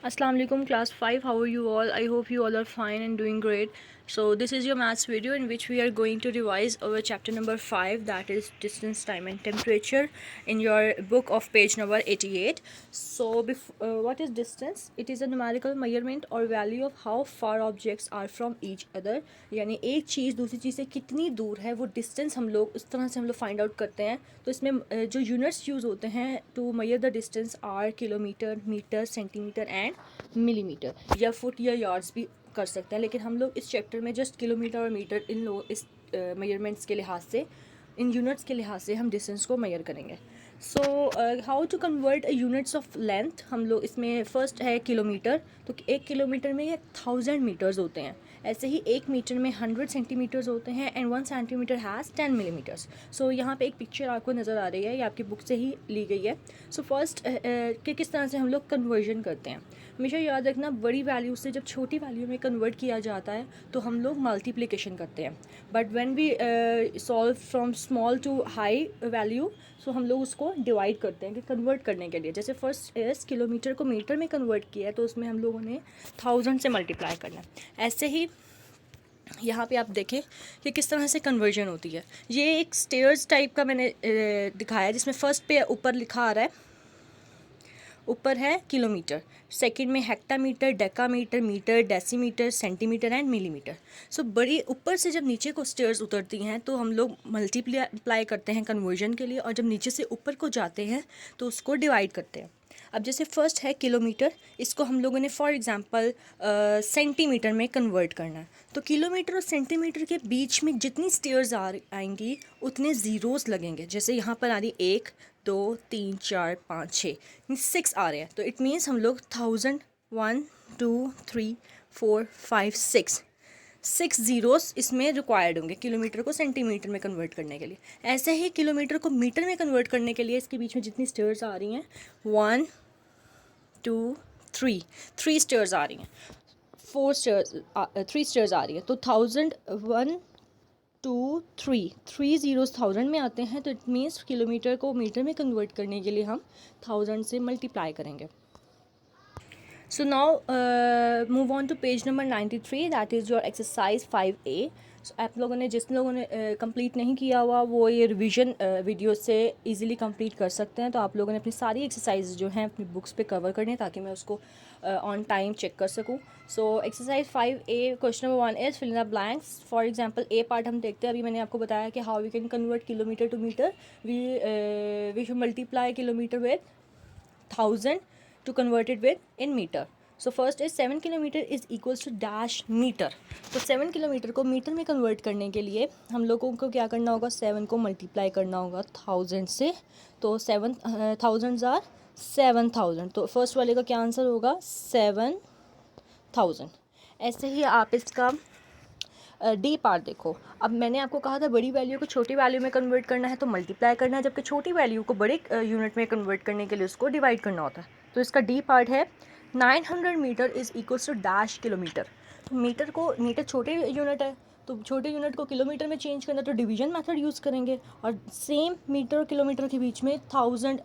Assalamu alaikum class 5, how are you all? I hope you all are fine and doing great. So this is your maths video in which we are going to revise our chapter number 5, that is distance, time and temperature, in your book of page number 88. So what is distance? It is a numerical measurement or value of how far objects are from each other. यानी एक चीज़ दूसरी चीज़ से कितनी दूर है वो distance हम लोग इस तरह से हम लोग फाइंड आउट करते हैं. तो इसमें जो यूनिट्स यूज़ होते हैं to measure the distance are kilometre, metre, centimetre and millimetre, या फुट या यार्ड्स भी कर सकते हैं. लेकिन हम लोग इस चैप्टर में जस्ट किलोमीटर और मीटर इन लोग इस मेजरमेंट्स के लिहाज से, इन यूनिट्स के लिहाज से हम डिस्टेंस को मेजर करेंगे. So how to convert units of length. हम लोग इसमें फर्स्ट है किलोमीटर. तो एक किलोमीटर में ये 1000 मीटर्स होते हैं. ऐसे ही एक मीटर में 100 सेंटीमीटर्स होते हैं एंड 1 सेंटीमीटर हैज़ 10 मिलीमीटर्स. सो यहाँ पे एक पिक्चर आपको नज़र आ रही है, ये आपकी बुक से ही ली गई है. सो फर्स्ट कि किस तरह से हम लोग कन्वर्जन करते हैं. हमेशा याद रखना, बड़ी वैल्यू से जब छोटी वैल्यू में कन्वर्ट किया जाता है तो हम लोग मल्टीप्लिकेशन करते हैं. But when we solve from small to high value, so हम लोग उसको डिवाइड करते हैं कि कन्वर्ट करने के लिए. जैसे फर्स्ट इस किलोमीटर को मीटर में कन्वर्ट किया है तो उसमें हम लोगों ने 1000 से मल्टीप्लाई करना है. ऐसे ही यहाँ पे आप देखें कि किस तरह से कन्वर्जन होती है. ये एक स्टेयर्स टाइप का मैंने दिखाया है जिसमें फर्स्ट पे ऊपर लिखा आ रहा है, ऊपर है किलोमीटर, सेकंड में hectometre, decametre, metre, decimetre, centimetre and millimetre. So बड़ी ऊपर से जब नीचे को स्टेयर्स उतरती हैं तो हम लोग मल्टीप्लाई करते हैं कन्वर्जन के लिए, और जब नीचे से ऊपर को जाते हैं तो उसको डिवाइड करते हैं. अब जैसे फर्स्ट है किलोमीटर, इसको हम लोगों ने फॉर एग्जांपल सेंटीमीटर में कन्वर्ट करना है. तो किलोमीटर और सेंटीमीटर के बीच में जितनी स्टेयर्स आएंगी उतने ज़ीरोज़ लगेंगे. जैसे यहाँ पर आ रही 1 2 3 4 5 6, 6 आ रहे हैं. तो इट मीन्स हम लोग 1000, 1 2 3 4 5 6 ज़ीरोस इसमें रिक्वायर्ड होंगे किलोमीटर को सेंटीमीटर में कन्वर्ट करने के लिए. ऐसे ही किलोमीटर को मीटर में कन्वर्ट करने के लिए इसके बीच में जितनी स्टेयर्स आ रही हैं 1 2 3 स्टेयर्स आ रही हैं, 3 स्टेयर्स आ रही है. तो 1000 1 2 3 ज़ीरोज़ 1000 में आते हैं. तो इट मीन्स किलोमीटर को मीटर में कन्वर्ट करने के लिए हम 1000 से मल्टीप्लाई करेंगे. So now move on to page number 93, that is your exercise 5A. So आप लोगों ने जिन लोगों ने कंप्लीट नहीं किया हुआ वो ये रिवीजन वीडियो से इजीली कंप्लीट कर सकते हैं. तो आप लोगों ने अपनी सारी एक्सरसाइज जो हैं अपनी बुक्स पे कवर करनी है ताकि मैं उसको ऑन टाइम चेक कर सकूं. So exercise 5A question number 1 is fill in the blanks. For example A part हम देखते हैं. अभी मैंने आपको बताया कि how we can convert kilometre to metre. We should multiply kilometre with 1000 to convert it with in meter. So first is 7 kilometre is equals to dash metre. तो 7 kilometre को मीटर में कन्वर्ट करने के लिए हम लोगों को क्या करना होगा, 7 को मल्टीप्लाई करना होगा 1000 से. तो 7,000 आर 7000. तो फर्स्ट वाले का क्या आंसर होगा 7000. ऐसे ही आप इसका डी पार्ट देखो. अब मैंने आपको कहा था बड़ी वैल्यू को छोटी वैल्यू में कन्वर्ट करना है तो मल्टीप्लाई करना है, जबकि छोटी वैल्यू को बड़े यूनिट में कन्वर्ट करने के लिए उसको डिवाइड करना होता है. तो इसका डी पार्ट है 900 metre is equals to dash kilometre. तो मीटर छोटे यूनिट है तो छोटे यूनिट को किलोमीटर में चेंज करना तो डिवीजन मेथड यूज़ करेंगे. और सेम मीटर और किलोमीटर के बीच में 1000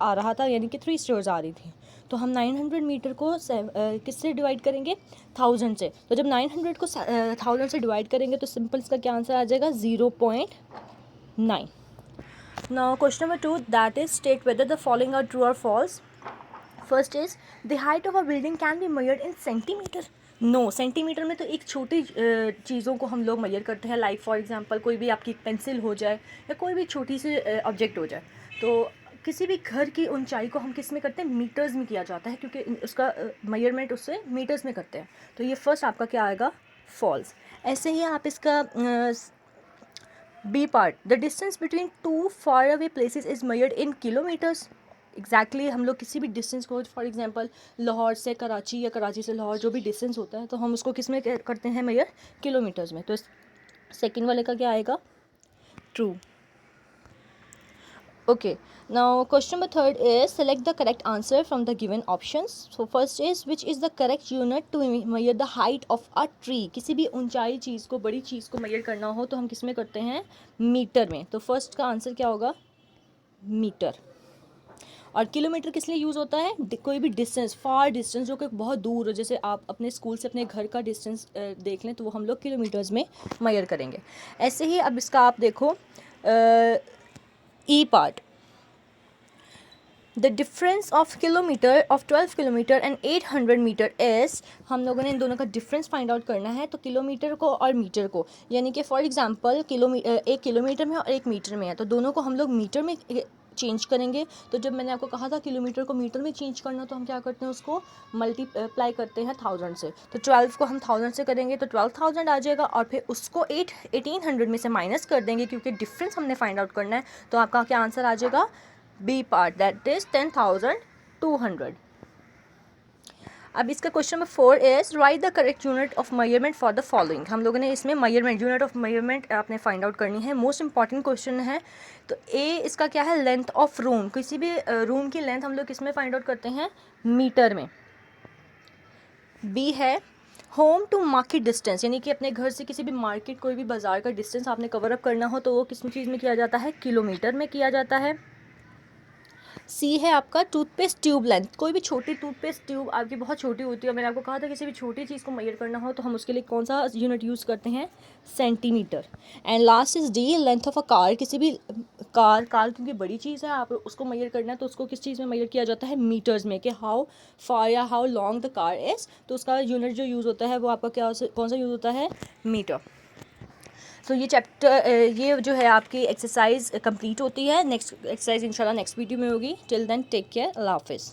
आ रहा था, यानी कि 3 स्टेयर्स आ रही थी. तो हम 900 मीटर को किससे डिवाइड करेंगे 1000 से. तो जब 900 को 1000 से डिवाइड करेंगे तो सिंपल इसका क्या आंसर आ जाएगा 0.9. Now question number 2, that is state whether the following are true और false. First is the height of a building can be measured in centimetre. No, centimetre में तो एक छोटी चीज़ों को हम लोग मेजर करते हैं. लाइक फॉर एग्जांपल कोई भी आपकी पेंसिल हो जाए या कोई भी छोटी सी ऑब्जेक्ट हो जाए. तो किसी भी घर की ऊंचाई को हम किस में करते हैं, मीटर्स में किया जाता है, क्योंकि उसका मेजरमेंट उससे मीटर्स में करते हैं. तो ये फर्स्ट आपका क्या आएगा फॉल्स. ऐसे ही आप इसका B part, the distance between two far away places is measured in kilometres. Exactly हम लोग किसी भी डिस्टेंस को, फॉर एग्जांपल लाहौर से कराची या कराची से लाहौर जो भी डिस्टेंस होता है तो हम उसको किस में करते हैं मेजर, किलोमीटर्स में. तो सेकेंड वाले का क्या आएगा true. Okay, now question number 3 is select the correct answer from the given options. So first is which is the correct unit to measure the height of a tree. किसी भी ऊंचाई चीज़ को, बड़ी चीज़ को मेजर करना हो तो हम किस में करते हैं, मीटर में. तो फर्स्ट का आंसर क्या होगा मीटर. और किलोमीटर किस लिए यूज़ होता है? कोई भी डिस्टेंस, फार डिस्टेंस जो कि बहुत दूर हो, जैसे आप अपने स्कूल से अपने घर का डिस्टेंस देख लें तो वो हम लोग किलोमीटर्स में मेजर करेंगे। ऐसे ही अब इसका आप देखो E part, the difference of kilometre of 12 kilometre and 800 metre is, हम लोगों ने इन दोनों का डिफरेंस फाइंड आउट करना है। तो किलोमीटर को और मीटर को, यानी कि फॉर एग्जांपल एक किलोमीटर में और एक मीटर में है, तो दोनों को हम लोग मीटर में चेंज करेंगे। तो जब मैंने आपको कहा था किलोमीटर को मीटर में चेंज करना, तो हम क्या करते हैं, उसको मल्टीप्लाई करते हैं 1000 से। तो 12 को हम 1000 से करेंगे तो 12,000 आ जाएगा, और फिर उसको 1800 में से माइनस कर देंगे क्योंकि डिफरेंस हमने फाइंड आउट करना है। तो आपका क्या आंसर आ जाएगा? B part, that is 10,200। अब इसका question number 4 is write the correct unit of measurement for the following. हम लोगों ने इसमें मेजरमेंट, यूनिट ऑफ मेजरमेंट आपने फाइंड आउट करनी है। मोस्ट इंपॉर्टेंट क्वेश्चन है। तो ए इसका क्या है? Length of room. किसी भी रूम की लेंथ हम लोग किस में फाइंड आउट करते हैं? मीटर में। बी है होम टू मार्केट डिस्टेंस, यानी कि अपने घर से किसी भी मार्केट, कोई भी बाजार का डिस्टेंस आपने कवर अप करना हो तो वो किस चीज़ में किया जाता है? किलोमीटर में किया जाता है। सी है आपका टूथपेस्ट ट्यूब लेंथ। कोई भी छोटी टूथपेस्ट ट्यूब आपकी बहुत छोटी होती है, और मैंने आपको कहा था किसी भी छोटी चीज़ को मेजर करना हो तो हम उसके लिए कौन सा यूनिट यूज़ करते हैं? Centimetre. And last is D, length of a car. किसी भी कार क्योंकि बड़ी चीज़ है, आप उसको मेजर करना है तो उसको किस चीज़ में मेजर किया जाता है? मीटर्स में, कि हाउ फार या how long the car is. तो उसका यूनिट जो यूज़ होता है वो आपका कौन सा यूज़ होता है? मीटर। तो ये चैप्टर, ये जो है आपकी एक्सरसाइज कंप्लीट होती है। नेक्स्ट एक्सरसाइज इंशाल्लाह नेक्स्ट वीडियो में होगी। टिल देन टेक केयर, अल्लाह हाफिज़।